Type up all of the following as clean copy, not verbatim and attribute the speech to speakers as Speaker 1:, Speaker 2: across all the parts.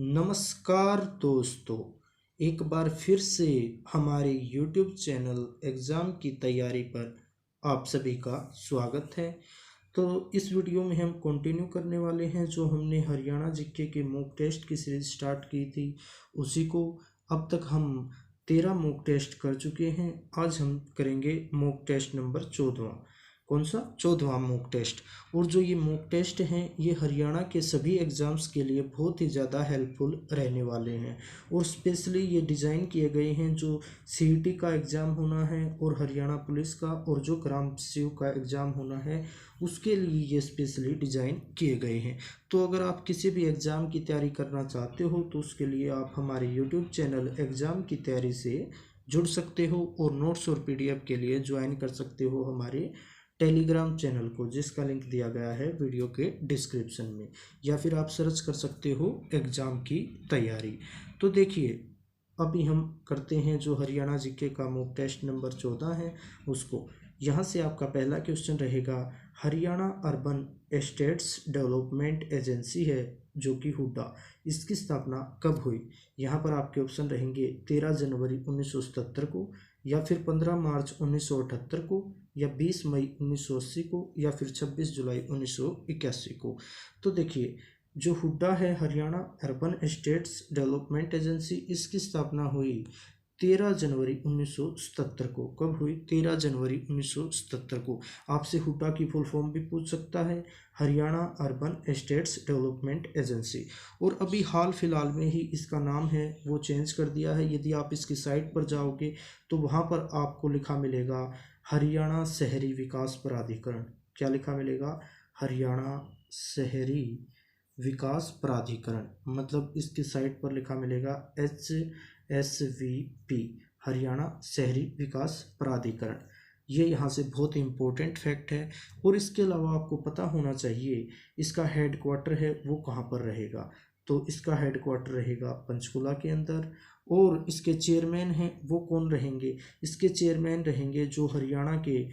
Speaker 1: नमस्कार दोस्तों, एक बार फिर से हमारे YouTube चैनल एग्ज़ाम की तैयारी पर आप सभी का स्वागत है। तो इस वीडियो में हम कंटिन्यू करने वाले हैं जो हमने हरियाणा जीके के मॉक टेस्ट की सीरीज स्टार्ट की थी उसी को। अब तक हम 13 मॉक टेस्ट कर चुके हैं। आज हम करेंगे मॉक टेस्ट नंबर 14। कौन सा? 14वां मॉक टेस्ट। और जो ये मॉक टेस्ट हैं ये हरियाणा के सभी एग्ज़ाम्स के लिए बहुत ही ज़्यादा हेल्पफुल रहने वाले हैं और स्पेशली ये डिज़ाइन किए गए हैं जो सीईटी का एग्ज़ाम होना है और हरियाणा पुलिस का और जो ग्राम सचिव का एग्ज़ाम होना है उसके लिए ये स्पेशली डिज़ाइन किए गए हैं। तो अगर आप किसी भी एग्ज़ाम की तैयारी करना चाहते हो तो उसके लिए आप हमारे यूट्यूब चैनल एग्ज़ाम की तैयारी से जुड़ सकते हो और नोट्स और पीडीएफ के लिए ज्वाइन कर सकते हो हमारे टेलीग्राम चैनल को, जिसका लिंक दिया गया है वीडियो के डिस्क्रिप्शन में, या फिर आप सर्च कर सकते हो एग्ज़ाम की तैयारी। तो देखिए, अभी हम करते हैं जो हरियाणा जीके का मॉक टेस्ट नंबर 14 है उसको। यहाँ से आपका पहला क्वेश्चन रहेगा, Haryana urban estates development agency है जो कि हुड्डा, इसकी स्थापना कब हुई? यहाँ पर आपके ऑप्शन रहेंगे 13 जनवरी 1977 को, या फिर 15 मार्च 1978 को, या 20 मई 1980 को, या फिर 26 जुलाई 1981 को। तो देखिए, जो हुड्डा है Haryana urban estates development agency, इसकी स्थापना हुई 13 जनवरी 1977 को। कब हुई? 13 जनवरी 1977 को। आपसे हुड्डा की फुल फॉर्म भी पूछ सकता है, Haryana urban estates development agency. और अभी हाल फिलहाल में ही इसका नाम है वो चेंज कर दिया है। यदि आप इसकी साइट पर जाओगे तो वहाँ पर आपको लिखा मिलेगा हरियाणा शहरी विकास प्राधिकरण। क्या लिखा मिलेगा? हरियाणा शहरी विकास प्राधिकरण। मतलब इसकी साइट पर लिखा मिलेगा HSVP, हरियाणा शहरी विकास प्राधिकरण। ये यहाँ से बहुत इम्पोर्टेंट फैक्ट है। और इसके अलावा आपको पता होना चाहिए इसका हेड क्वार्टर है वो कहाँ पर रहेगा। तो इसका हेड क्वार्टर रहेगा पंचकुला के अंदर। और इसके चेयरमैन हैं वो कौन रहेंगे? इसके चेयरमैन रहेंगे जो हरियाणा के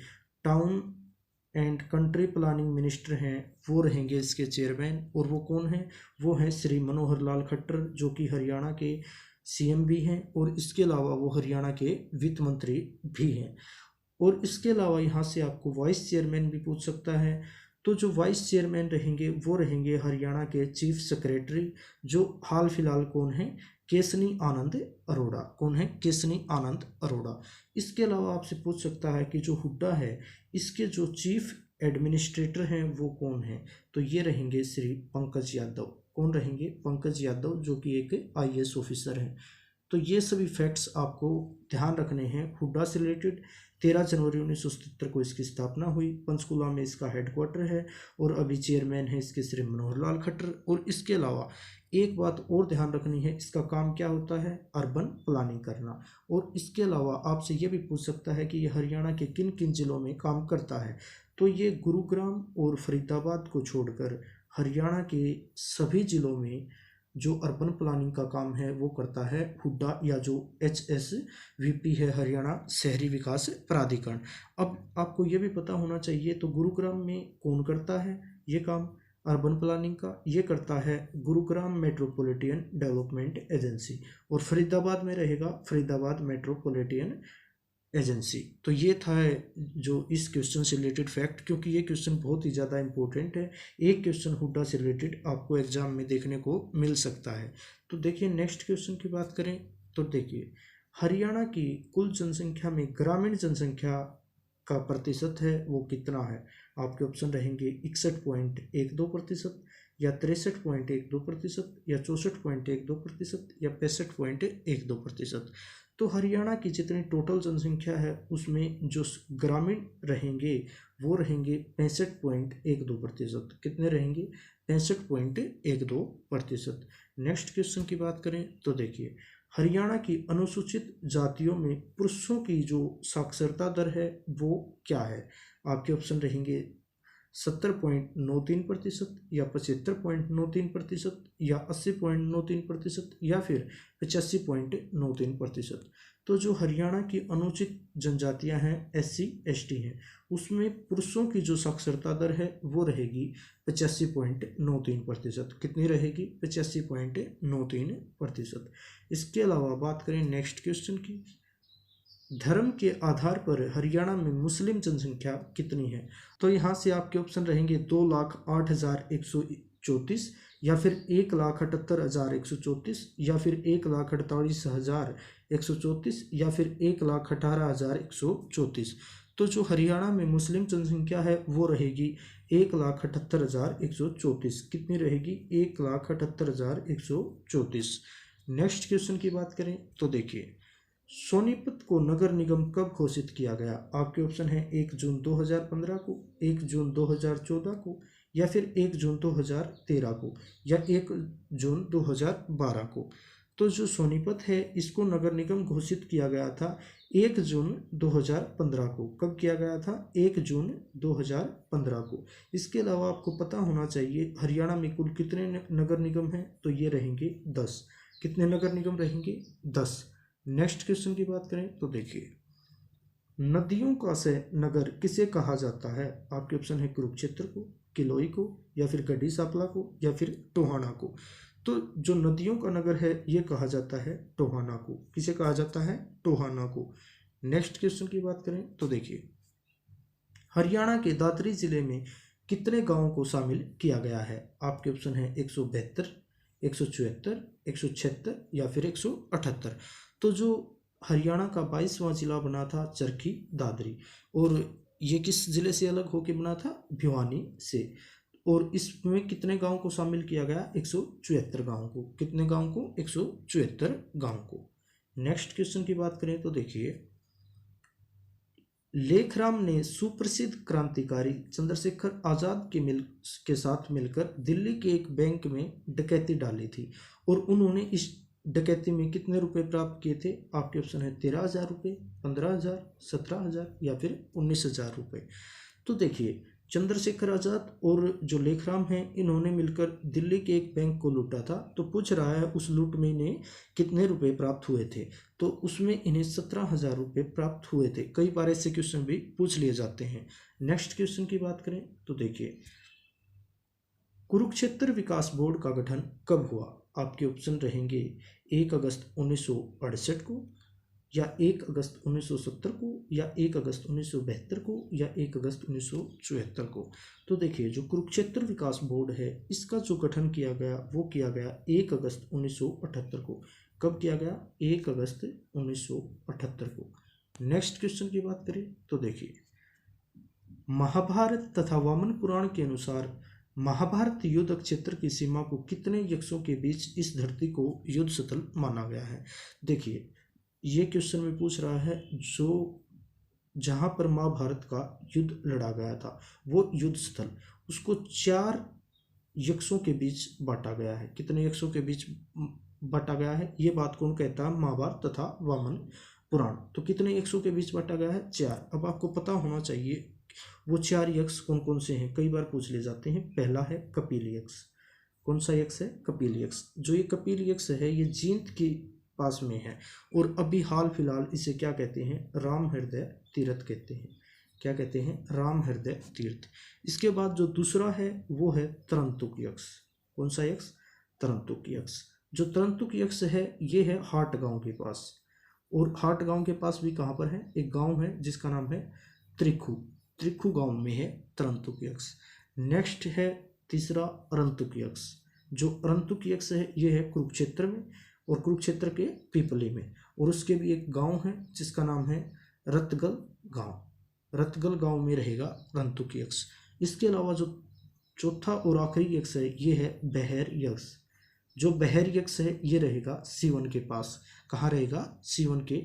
Speaker 1: town and country planning minister हैं, वो रहेंगे इसके चेयरमैन। और वो कौन है? वो हैं श्री मनोहर लाल खट्टर, जो कि हरियाणा के सीएम भी हैं और इसके अलावा वो हरियाणा के वित्त मंत्री भी हैं। और इसके अलावा यहाँ से आपको वाइस चेयरमैन भी पूछ सकता है। तो जो वाइस चेयरमैन रहेंगे वो रहेंगे हरियाणा के चीफ सेक्रेटरी, जो हाल फिलहाल कौन है? केसनी आनंद अरोड़ा। कौन है? केसनी आनंद अरोड़ा। इसके अलावा आपसे पूछ सकता है कि जो हुड्डा है इसके जो चीफ एडमिनिस्ट्रेटर हैं वो कौन है? तो ये रहेंगे श्री पंकज यादव। कौन रहेंगे? पंकज यादव, जो कि एक आईएएस ऑफिसर हैं। तो ये सभी फैक्ट्स आपको ध्यान रखने हैं हुड्डा से रिलेटेड। 13 जनवरी 1977 को इसकी स्थापना हुई, पंचकुला में इसका हेडक्वार्टर है और अभी चेयरमैन है इसके श्री मनोहर लाल खट्टर। और इसके अलावा एक बात और ध्यान रखनी है, इसका काम क्या होता है? अर्बन प्लानिंग करना। और इसके अलावा आपसे ये भी पूछ सकता है कि ये हरियाणा के किन किन जिलों में काम करता है। तो ये गुरुग्राम और फरीदाबाद को छोड़कर हरियाणा के सभी जिलों में जो अर्बन प्लानिंग का काम है वो करता है हुड्डा, या जो HSVP है हरियाणा शहरी विकास प्राधिकरण। अब आपको ये भी पता होना चाहिए, तो गुरुग्राम में कौन करता है ये काम अर्बन प्लानिंग का? ये करता है गुरुग्राम मेट्रोपॉलिटन डेवलपमेंट एजेंसी। और फरीदाबाद में रहेगा फरीदाबाद मेट्रोपॉलिटन एजेंसी। तो ये था जो इस क्वेश्चन से रिलेटेड फैक्ट, क्योंकि ये क्वेश्चन बहुत ही ज़्यादा इंपॉर्टेंट है। एक क्वेश्चन हुड्डा से रिलेटेड आपको एग्जाम में देखने को मिल सकता है। तो देखिए, नेक्स्ट क्वेश्चन की बात करें तो देखिए, हरियाणा की कुल जनसंख्या में ग्रामीण जनसंख्या का प्रतिशत है वो कितना है? आपके ऑप्शन रहेंगे 61.12%, या 63.12%, या 64.12%, या 65.12%। तो हरियाणा की जितनी टोटल जनसंख्या है उसमें जो ग्रामीण रहेंगे वो रहेंगे 65.12%। कितने रहेंगे? 65.12%। नेक्स्ट क्वेश्चन की बात करें तो देखिए, हरियाणा की अनुसूचित जातियों में पुरुषों की जो साक्षरता दर है वो क्या है? आपके ऑप्शन रहेंगे 70.93% या 75.93% या 80.93% या फिर 85.93%। तो जो हरियाणा की अनुसूचित जनजातियां हैं, SC ST हैं, उसमें पुरुषों की जो साक्षरता दर है वो रहेगी 85.93%। कितनी रहेगी? 85.93%। इसके अलावा बात करें नेक्स्ट क्वेश्चन की, धर्म के आधार पर हरियाणा में मुस्लिम जनसंख्या कितनी है? तो यहाँ से आपके ऑप्शन रहेंगे 2,08,134 या फिर 1,78,134 या फिर 1,48,134 या फिर 1,18,134। तो जो हरियाणा में मुस्लिम जनसंख्या है वो रहेगी 1,78,134। कितनी रहेगी? 1,78,134। नेक्स्ट क्वेश्चन की बात करें तो देखिए, सोनीपत को नगर निगम कब घोषित किया गया? आपके ऑप्शन है 1 जून 2015 को, 1 जून 2014 को या फिर 1 जून 2013 को या 1 जून 2012 को। तो जो सोनीपत है इसको नगर निगम घोषित किया गया था 1 जून 2015 को। कब किया गया था? 1 जून 2015 को। इसके अलावा आपको पता होना चाहिए हरियाणा में कुल कितने नगर निगम हैं? तो ये रहेंगे 10। कितने नगर निगम रहेंगे? 10। नेक्स्ट क्वेश्चन की बात करें तो देखिए, नदियों का से नगर किसे कहा जाता है? आपके ऑप्शन है कुरुक्षेत्र को, किलोई को या फिर गढ़ी सांपला को या फिर टोहाना को। तो जो नदियों का नगर है ये कहा जाता है टोहाना को। किसे कहा जाता है? टोहाना को। नेक्स्ट क्वेश्चन की बात करें तो देखिए, हरियाणा के दादरी जिले में कितने गांवों को शामिल किया गया है? आपके ऑप्शन है 172, 174, 176 या फिर 178। तो जो हरियाणा का 22वां जिला बना था चरखी दादरी, और ये किस जिले से अलग होकर बना था? भिवानी से। और इसमें कितने गांव को शामिल किया गया? 174 गांव को। कितने गांव को? 174 गांव को। नेक्स्ट क्वेश्चन की बात करें तो देखिए, लेखराम ने सुप्रसिद्ध क्रांतिकारी चंद्रशेखर आजाद के साथ मिलकर दिल्ली के एक बैंक में डकैती डाली थी और उन्होंने इस डकैती में कितने रुपए प्राप्त किए थे? आपके ऑप्शन है 13,000 रुपये, 15,000, 17,000 या फिर 19,000 रुपये। तो देखिए, चंद्रशेखर आजाद और जो लेखराम हैं इन्होंने मिलकर दिल्ली के एक बैंक को लूटा था। तो पूछ रहा है उस लूट में इन्हें कितने रुपए प्राप्त हुए थे? तो उसमें इन्हें 17,000 रुपये प्राप्त हुए थे। कई बार ऐसे क्वेश्चन भी पूछ लिए जाते हैं। नेक्स्ट क्वेश्चन की बात करें तो देखिए, कुरुक्षेत्र विकास बोर्ड का गठन कब हुआ? आपके ऑप्शन रहेंगे 1 अगस्त 1968 को या 1 अगस्त 1970 को या 1 अगस्त 1972 को या 1 अगस्त 1974 को। तो देखिए, जो कुरुक्षेत्र विकास बोर्ड है इसका जो गठन किया गया वो किया गया 1 अगस्त 1978 को। कब किया गया? 1 अगस्त 1978 को। नेक्स्ट क्वेश्चन की बात करें तो देखिए, महाभारत तथा वामन पुराण के अनुसार महाभारत युद्ध क्षेत्र की सीमा को कितने यक्षों के बीच इस धरती को युद्ध स्थल माना गया है? देखिए, ये क्वेश्चन में पूछ रहा है जो जहां पर महाभारत का युद्ध लड़ा गया था वो युद्ध स्थल, उसको 4 यक्षों के बीच बांटा गया है। कितने यक्षों के बीच बांटा गया है? ये बात कौन कहता है? महाभारत तथा वामन पुराण। तो कितने यक्षों के बीच बांटा गया है? 4। अब आपको पता होना चाहिए वो 4 यक्ष कौन कौन से हैं, कई बार पूछ ले जाते हैं। पहला है कपिल यक्ष। कौन सा यक्ष है? कपिल यक्ष। जो ये कपिल यक्ष है ये जींद के पास में है और अभी हाल फिलहाल इसे क्या कहते हैं? राम हृदय तीर्थ कहते हैं। क्या कहते हैं? राम हृदय तीर्थ। इसके बाद जो दूसरा है वो है तरंतुक यक्ष। कौन सा यक्ष? तरंतुक यक्ष। जो तरंतुक यक्ष है ये है हाट गांव के पास, और हाट गांव के पास भी कहाँ पर है? एक गांव है जिसका नाम है त्रिखू। त्रिखू गांव में है तरंतुक यक्ष। नेक्स्ट है तीसरा अरंतुक यक्ष। जो अरंतुक यक्ष है ये है कुरुक्षेत्र में और कुरुक्षेत्र के पीपली में, और उसके भी एक गांव है जिसका नाम है रतगल गांव। रतगल गांव में रहेगा अरंतुक यक्ष। इसके अलावा जो चौथा और आखिरी यक्ष है ये है बहर यक्ष। जो बहर यक्ष है ये रहेगा सीवन के पास। कहाँ रहेगा? सीवन के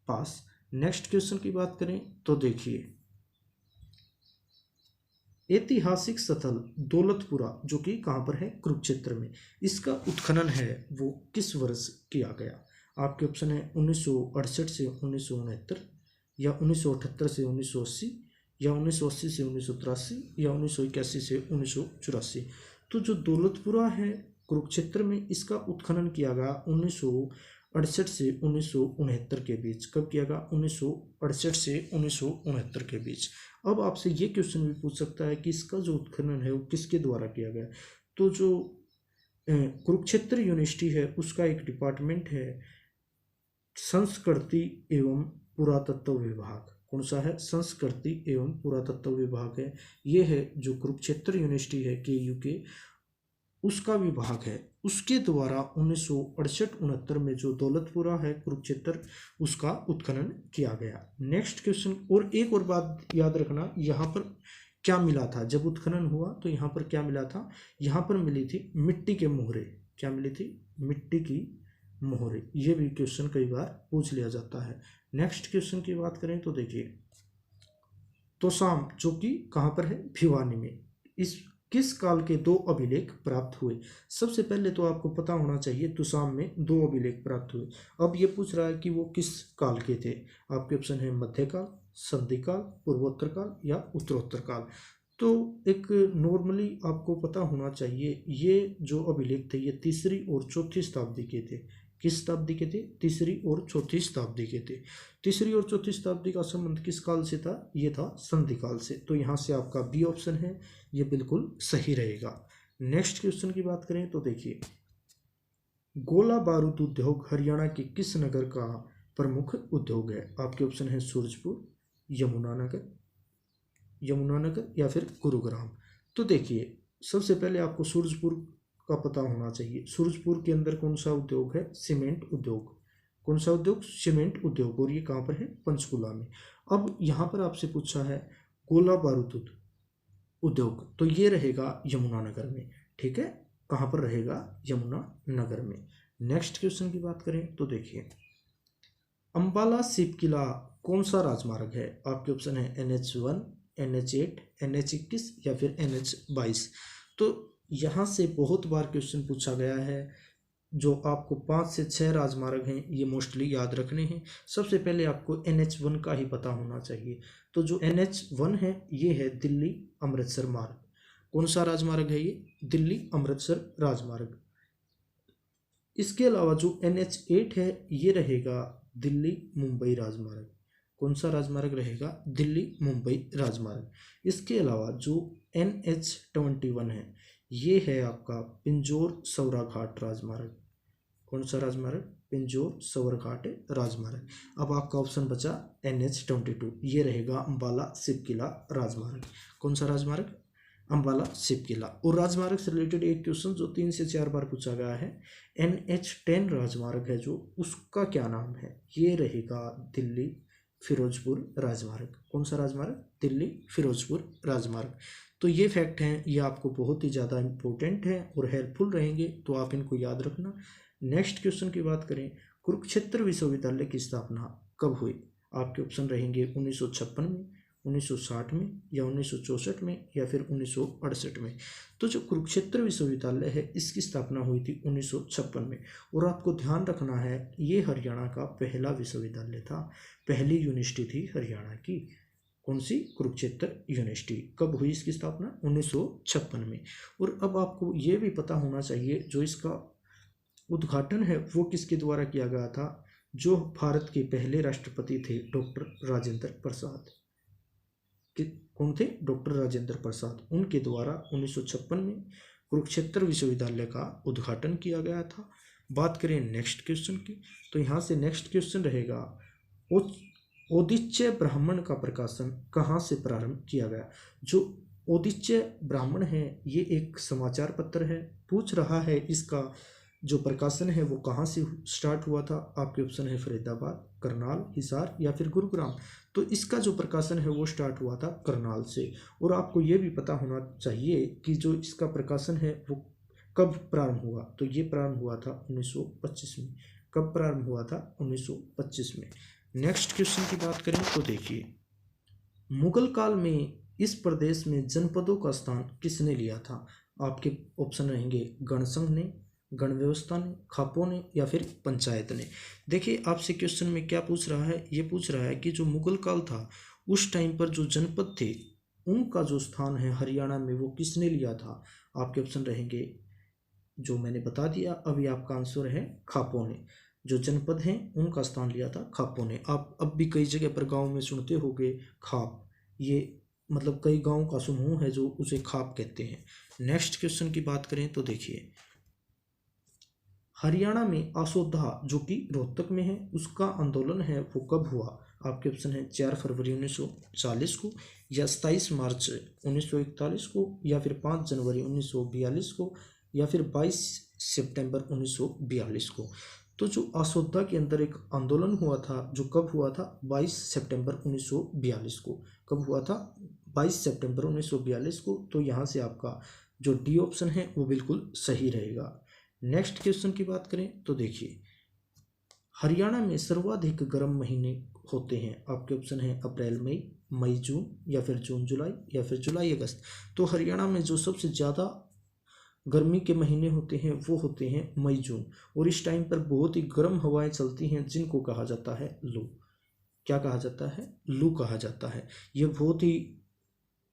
Speaker 1: पास। नेक्स्ट क्वेश्चन की बात करें तो देखिए, ऐतिहासिक स्थल दौलतपुरा जो कि कहाँ पर है? कुरुक्षेत्र में, इसका उत्खनन है वो किस वर्ष किया गया? आपके ऑप्शन है 1968 से 1969 या 1978 से 1980 या 1980 से 1983 या 1981 से 1984। तो जो दौलतपुरा है कुरुक्षेत्र में, इसका उत्खनन किया गया 1968 से 1969 के बीच। कब किया गया? 1968 से 1969 के बीच। अब आपसे ये क्वेश्चन भी पूछ सकता है कि इसका जो उत्खनन है वो किसके द्वारा किया गया। तो जो कुरुक्षेत्र यूनिवर्सिटी है उसका एक डिपार्टमेंट है संस्कृति एवं पुरातत्व विभाग। कौन सा है? संस्कृति एवं पुरातत्व विभाग है। ये है जो कुरुक्षेत्र यूनिवर्सिटी है KU के, उसका विभाग है। उसके द्वारा 1968-69 में जो दौलतपुरा है कुरुक्षेत्र, उसका उत्खनन किया गया। नेक्स्ट क्वेश्चन, और एक और बात याद रखना, यहाँ पर क्या मिला था जब उत्खनन हुआ? तो यहाँ पर क्या मिला था? यहाँ पर मिली थी मिट्टी के मोहरे। क्या मिली थी? मिट्टी की मोहरे। ये भी क्वेश्चन कई बार पूछ लिया जाता है। नेक्स्ट क्वेश्चन की बात करें तो देखिए, तोसाम जो कि कहाँ पर है? भिवानी में। इस किस काल के 2 अभिलेख प्राप्त हुए? सबसे पहले तो आपको पता होना चाहिए तोसाम में 2 अभिलेख प्राप्त हुए। अब ये पूछ रहा है कि वो किस काल के थे। आपके ऑप्शन है मध्यकाल, संधिकाल, पूर्वोत्तर काल या उत्तरोत्तर काल। तो एक नॉर्मली आपको पता होना चाहिए, ये जो अभिलेख थे ये 3री और 4थी शताब्दी के थे। किस शताब्दी के थे? 3री और 4थी शताब्दी के थे। 3री और 4थी शताब्दी का संबंध किस काल से था? ये था संधिकाल से। तो यहाँ से आपका बी ऑप्शन है, ये बिल्कुल सही रहेगा। नेक्स्ट क्वेश्चन की बात करें तो देखिए, गोला बारूद उद्योग हरियाणा के किस नगर का प्रमुख उद्योग है? आपके ऑप्शन है सूरजपुर, यमुनानगर या फिर गुरुग्राम। तो देखिए, सबसे पहले आपको सूरजपुर का पता होना चाहिए। सूरजपुर के अंदर कौन सा उद्योग है? सीमेंट उद्योग। कौन सा उद्योग? सीमेंट उद्योग। और ये कहाँ पर है? पंचकुला में। अब यहाँ पर आपसे पूछा है गोला बारूद उद्योग, तो ये रहेगा यमुनानगर में। ठीक है, कहाँ पर रहेगा? यमुनानगर में। नेक्स्ट क्वेश्चन की बात करें तो देखिए, अंबाला शिव किला कौन सा राजमार्ग है? आपके ऑप्शन है NH1, NH8, NH21 या फिर NH22। तो यहाँ से बहुत बार क्वेश्चन पूछा गया है। जो आपको 5 से 6 राजमार्ग हैं ये मोस्टली याद रखने हैं। सबसे पहले आपको NH1 का ही पता होना चाहिए। तो जो NH1 है ये है दिल्ली अमृतसर मार्ग। कौन सा राजमार्ग है ये? दिल्ली अमृतसर राजमार्ग। इसके अलावा जो NH8 है ये रहेगा दिल्ली मुंबई राजमार्ग। कौन सा राजमार्ग रहेगा? दिल्ली मुंबई राजमार्ग। इसके अलावा जो NH21 है ये है आपका पिंजौर सौराघाट राजमार्ग। कौन सा राजमार्ग? पिंजौर सौराघाट राजमार्ग। अब आपका ऑप्शन बचा NH22, ये रहेगा अंबाला शिव किला राजमार्ग। कौन सा राजमार्ग? अंबाला शिव किला। और राजमार्ग से रिलेटेड एक क्वेश्चन जो 3 से 4 बार पूछा गया है, NH10 राजमार्ग है जो, उसका क्या नाम है? ये रहेगा दिल्ली फिरोजपुर राजमार्ग। कौन सा राजमार्ग? दिल्ली फिरोजपुर राजमार्ग। तो ये फैक्ट हैं, ये आपको बहुत ही ज़्यादा इम्पोर्टेंट है और हेल्पफुल रहेंगे, तो आप इनको याद रखना। नेक्स्ट क्वेश्चन की बात करें, कुरुक्षेत्र विश्वविद्यालय की स्थापना कब हुई? आपके ऑप्शन रहेंगे 1956 में, 1960 में या 1964 में या फिर 1968 में। तो जो कुरुक्षेत्र विश्वविद्यालय है इसकी स्थापना हुई थी 1956 में। और आपको ध्यान रखना है ये हरियाणा का पहला विश्वविद्यालय था, पहली यूनिवर्सिटी थी हरियाणा की। कौन सी? कुरुक्षेत्र यूनिवर्सिटी। कब हुई इसकी स्थापना? 1956 में। और अब आपको ये भी पता होना चाहिए जो इसका उद्घाटन है वो किसके द्वारा किया गया था? जो भारत के पहले राष्ट्रपति थे डॉक्टर राजेंद्र प्रसाद। कौन थे? डॉक्टर राजेंद्र प्रसाद। उनके द्वारा 1956 में कुरुक्षेत्र विश्वविद्यालय का उद्घाटन किया गया था। बात करें नेक्स्ट क्वेश्चन की, तो यहाँ से नेक्स्ट क्वेश्चन रहेगा, औदिच्य ब्राह्मण का प्रकाशन कहाँ से प्रारंभ किया गया? जो औदिच्य ब्राह्मण है ये एक समाचार पत्र है। पूछ रहा है इसका जो प्रकाशन है वो कहाँ से स्टार्ट हुआ था? आपके ऑप्शन है फरीदाबाद, करनाल, हिसार या फिर गुरुग्राम। तो इसका जो प्रकाशन है वो स्टार्ट हुआ था करनाल से। और आपको ये भी पता होना चाहिए कि जो इसका प्रकाशन है वो कब प्रारंभ हुआ? तो ये प्रारंभ हुआ था 1925 में। कब प्रारंभ हुआ था? 1925 में। नेक्स्ट क्वेश्चन की बात करें तो देखिए, मुगल काल में इस प्रदेश में जनपदों का स्थान किसने लिया था? आपके ऑप्शन रहेंगे गणसंघ ने, गण व्यवस्था ने, खापों ने या फिर पंचायत ने। देखिए आपसे क्वेश्चन में क्या पूछ रहा है? ये पूछ रहा है कि जो मुगल काल था उस टाइम पर जो जनपद थे उनका जो स्थान है हरियाणा में वो किसने लिया था? आपके ऑप्शन रहेंगे जो मैंने बता दिया अभी, आपका आंसर है खापों ने। जो जनपद हैं उनका स्थान लिया था खापों ने। आप अब भी कई जगह पर गांव में सुनते होंगे खाप, ये मतलब कई गांव का समूह है जो उसे खाप कहते हैं। नेक्स्ट क्वेश्चन की बात करें तो देखिए, हरियाणा में असोधा जो कि रोहतक में है उसका आंदोलन है वो कब हुआ? आपके ऑप्शन है 4 फरवरी 1940 को, या 27 मार्च 1941 को, या फिर 5 जनवरी 1942 को, या फिर 22 सितंबर 1942 को। तो जो असोधा के अंदर एक आंदोलन हुआ था जो कब हुआ था? 22 सितंबर 1942 को। कब हुआ था? 22 सितंबर 1942 को। तो यहाँ से आपका जो डी ऑप्शन है वो बिल्कुल सही रहेगा। नेक्स्ट क्वेश्चन की बात करें तो देखिए, हरियाणा में सर्वाधिक गर्म महीने होते हैं। आपके ऑप्शन है अप्रैल मई, मई जून, या फिर जून जुलाई, या फिर जुलाई अगस्त। तो हरियाणा में जो सबसे ज़्यादा गर्मी के महीने होते हैं वो होते हैं मई जून, और इस टाइम पर बहुत ही गर्म हवाएं चलती हैं जिनको कहा जाता है लू। क्या कहा जाता है? लू कहा जाता है। ये बहुत ही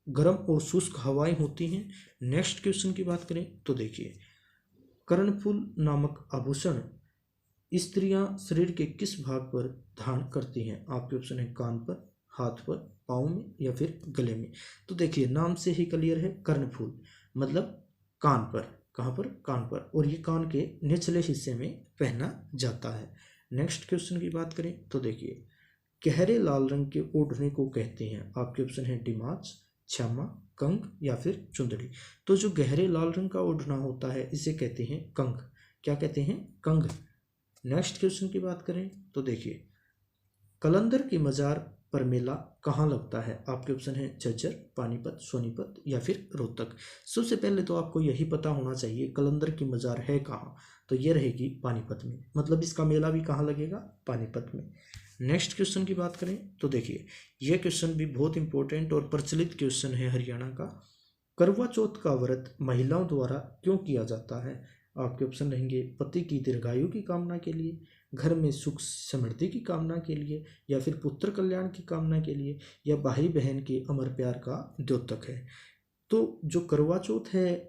Speaker 1: गर्म और शुष्क हवाएं होती हैं। नेक्स्ट क्वेश्चन की बात करें तो देखिए, कर्णफूल नामक आभूषण स्त्रियां शरीर के किस भाग पर धारण करती हैं? आपके ऑप्शन है कान पर, हाथ पर, पाँव में, या फिर गले में। तो देखिए नाम से ही क्लियर है, कर्णफूल मतलब कान पर। कहाँ पर? कान पर, और ये कान के निचले हिस्से में पहना जाता है। नेक्स्ट क्वेश्चन की बात करें तो देखिए, गहरे लाल रंग के ओढ़ने को कहते हैं। आपके ऑप्शन है डिमाच, छामा, कंग, या फिर चुंदड़ी। तो जो गहरे लाल रंग का ओढ़ना होता है इसे कहते हैं कंग। क्या कहते हैं? कंग। नेक्स्ट क्वेश्चन की बात करें तो देखिए, कलंदर की मजार पर मेला कहाँ लगता है? आपके ऑप्शन है झज्जर, पानीपत, सोनीपत, या फिर रोहतक। सबसे पहले तो आपको यही पता होना चाहिए कलंदर की मजार है कहाँ, तो ये रहेगी पानीपत में, मतलब इसका मेला भी कहाँ लगेगा? पानीपत में। नेक्स्ट क्वेश्चन की बात करें तो देखिए, यह क्वेश्चन भी बहुत इंपॉर्टेंट और प्रचलित क्वेश्चन है हरियाणा का। करवा चौथ का व्रत महिलाओं द्वारा क्यों किया जाता है? आपके ऑप्शन रहेंगे पति की दीर्घायु की कामना के लिए, घर में सुख समृद्धि की कामना के लिए, या फिर पुत्र कल्याण की कामना के लिए, या भाई बहन के अमर प्यार का द्योतक है। तो जो करवा चौथ है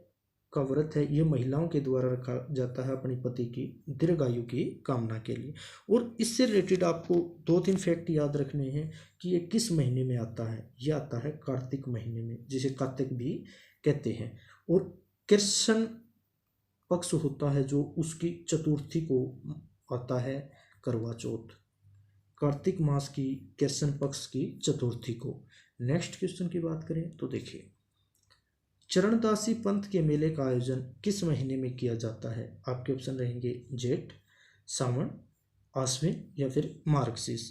Speaker 1: का व्रत है ये महिलाओं के द्वारा रखा जाता है अपनी पति की दीर्घायु की कामना के लिए। और इससे रिलेटेड आपको 2-3 फैक्ट याद रखने हैं कि ये किस महीने में आता है। ये आता है कार्तिक महीने में, जिसे कार्तिक भी कहते हैं। और कृष्ण पक्ष होता है जो उसकी चतुर्थी को आता है करवा चौथ, कार्तिक मास की कृष्ण पक्ष की चतुर्थी को। नेक्स्ट क्वेश्चन की बात करें तो देखिए, चरणदासी पंथ के मेले का आयोजन किस महीने में किया जाता है? आपके ऑप्शन रहेंगे जेठ, सावन, आश्विन, या फिर मार्गशीर्ष।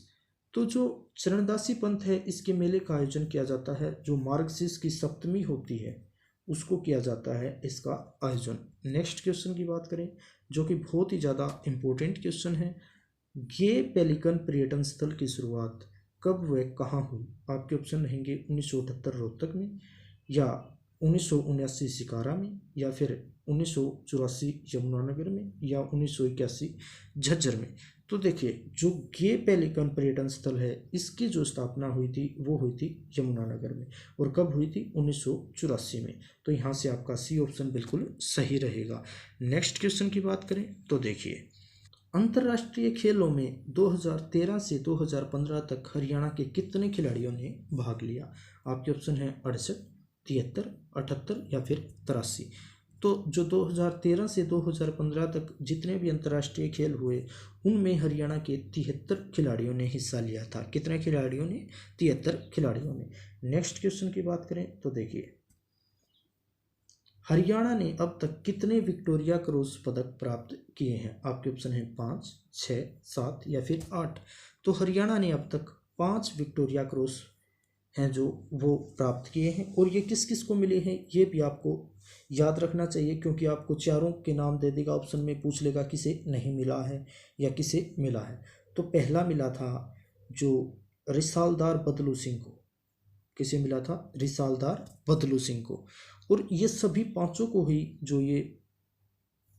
Speaker 1: तो जो चरणदासी पंथ है इसके मेले का आयोजन किया जाता है जो मार्गशीर्ष की सप्तमी होती है उसको किया जाता है इसका आयोजन। नेक्स्ट क्वेश्चन की बात करें जो कि बहुत ही ज़्यादा इम्पोर्टेंट क्वेश्चन है, ये पेलिकन पर्यटन स्थल की शुरुआत कब व कहाँ हुई? आपके ऑप्शन रहेंगे 1978 रोहतक में, या 1979 सिकारा में, या फिर 1984 यमुनानगर में, या 1981 झज्जर में। तो देखिए जो ये पेलिकन पर्यटन स्थल है इसकी जो स्थापना हुई थी वो हुई थी यमुनानगर में, और कब हुई थी? 1984 में। तो यहाँ से आपका सी ऑप्शन बिल्कुल सही रहेगा। नेक्स्ट क्वेश्चन की बात करें तो देखिए, अंतर्राष्ट्रीय खेलों में 2013 से 2015 तक हरियाणा के कितने खिलाड़ियों ने भाग लिया? आपके ऑप्शन है 68, 73, 78, या फिर 83। तो जो 2013 से 2015 तक जितने भी अंतर्राष्ट्रीय खेल हुए उनमें हरियाणा के 73 खिलाड़ियों ने हिस्सा लिया था। कितने खिलाड़ियों ने? 73 खिलाड़ियों ने। नेक्स्ट क्वेश्चन की बात करें तो देखिए, हरियाणा ने अब तक कितने विक्टोरिया क्रॉस पदक प्राप्त किए हैं? आपके ऑप्शन है 5, 6, 7, या फिर 8। तो हरियाणा ने अब तक 5 विक्टोरिया क्रॉस हैं जो वो प्राप्त किए हैं, और ये किस किस को मिले हैं ये भी आपको याद रखना चाहिए क्योंकि आपको चारों के नाम दे देगा, ऑप्शन में पूछ लेगा किसे नहीं मिला है या किसे मिला है। तो पहला मिला था जो रिसालदार बदलू सिंह को। किसे मिला था? रिसालदार बदलू सिंह को। और ये सभी पांचों को ही जो ये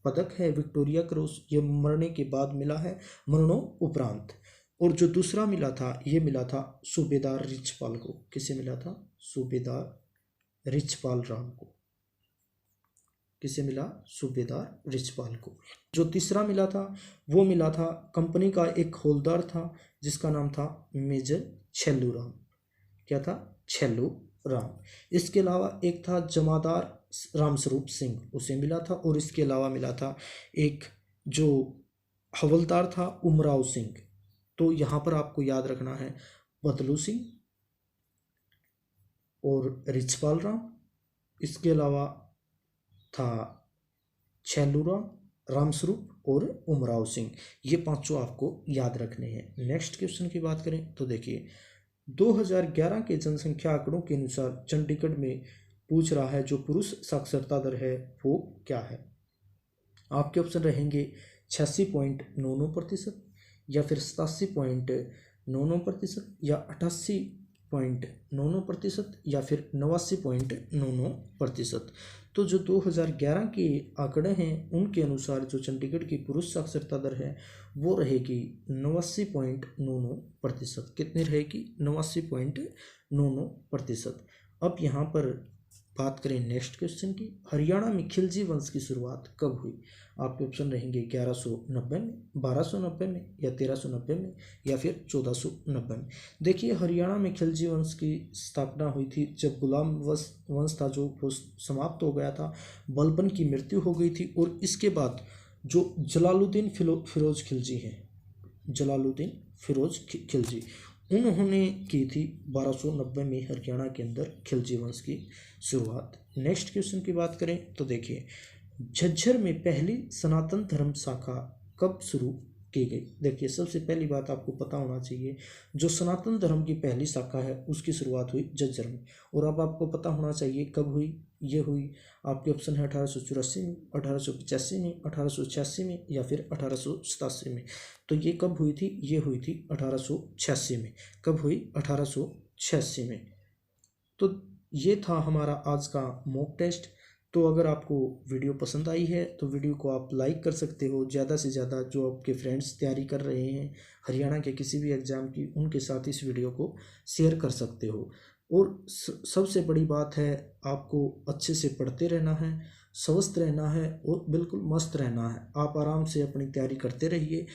Speaker 1: पदक है विक्टोरिया क्रॉस ये मरने के बाद मिला है, मरणों उपरांत। और जो दूसरा मिला था ये मिला था सूबेदार रिचपाल को। किसे मिला था? सूबेदार रिचपाल राम को। किसे मिला? सूबेदार रिचपाल को। जो तीसरा मिला था वो मिला था कंपनी का एक हौलदार था जिसका नाम था मेजर छेल्लू राम। क्या था? छेल्लू राम। इसके अलावा एक था जमादार रामस्वरूप सिंह, उसे मिला था। और इसके अलावा मिला था एक जो हवलदार था उमराव सिंह। तो यहाँ पर आपको याद रखना है बदलू सिंह और रिचपाल राम, इसके अलावा था छेल्लू राम, रामस्वरूप और उमराव सिंह। ये पांचों आपको याद रखने हैं। नेक्स्ट क्वेश्चन की बात करें तो देखिए 2011 के जनसंख्या आंकड़ों के अनुसार चंडीगढ़ में पूछ रहा है जो पुरुष साक्षरता दर है वो क्या है। आपके ऑप्शन रहेंगे 86.99% या फिर 87.99% या 88.99% या फिर 89.99%। तो जो 2011 के आंकड़े हैं उनके अनुसार जो चंडीगढ़ की पुरुष साक्षरता दर है वो रहेगी 89.99%। कितनी रहेगी? 89.99%। अब यहाँ पर बात करें नेक्स्ट क्वेश्चन की, हरियाणा में खिलजी वंश की शुरुआत कब हुई। आपके ऑप्शन रहेंगे 1190 में, 1290 में या 1390 में या फिर 1490 में। देखिए हरियाणा में खिलजी वंश की स्थापना हुई थी जब गुलाम वंश था जो वो समाप्त हो गया था, बलबन की मृत्यु हो गई थी। और इसके बाद जो जलालुद्दीन फिरोज खिलजी हैं, जलालुद्दीन फिरोज खिलजी, उन्होंने की थी 1290 में हरियाणा के अंदर खिलजी वंश की शुरुआत। नेक्स्ट क्वेश्चन की बात करें तो देखिए झज्जर में पहली सनातन धर्म शाखा कब शुरू की गई। देखिए सबसे पहली बात आपको पता होना चाहिए जो सनातन धर्म की पहली शाखा है उसकी शुरुआत हुई झज्जर में। और अब आपको पता होना चाहिए कब हुई। ये हुई आपके ऑप्शन है 1884 में, 1885 में, 1886 में या फिर 1887 में। तो ये कब हुई थी? ये हुई थी 1886 में। कब हुई? 1886 में। तो ये था हमारा आज का मॉक टेस्ट। तो अगर आपको वीडियो पसंद आई है तो वीडियो को आप लाइक कर सकते हो। ज़्यादा से ज़्यादा जो आपके फ्रेंड्स तैयारी कर रहे हैं हरियाणा के किसी भी एग्ज़ाम की, उनके साथ इस वीडियो को शेयर कर सकते हो। और सबसे बड़ी बात है आपको अच्छे से पढ़ते रहना है, स्वस्थ रहना है और बिल्कुल मस्त रहना है। आप आराम से अपनी तैयारी करते रहिए।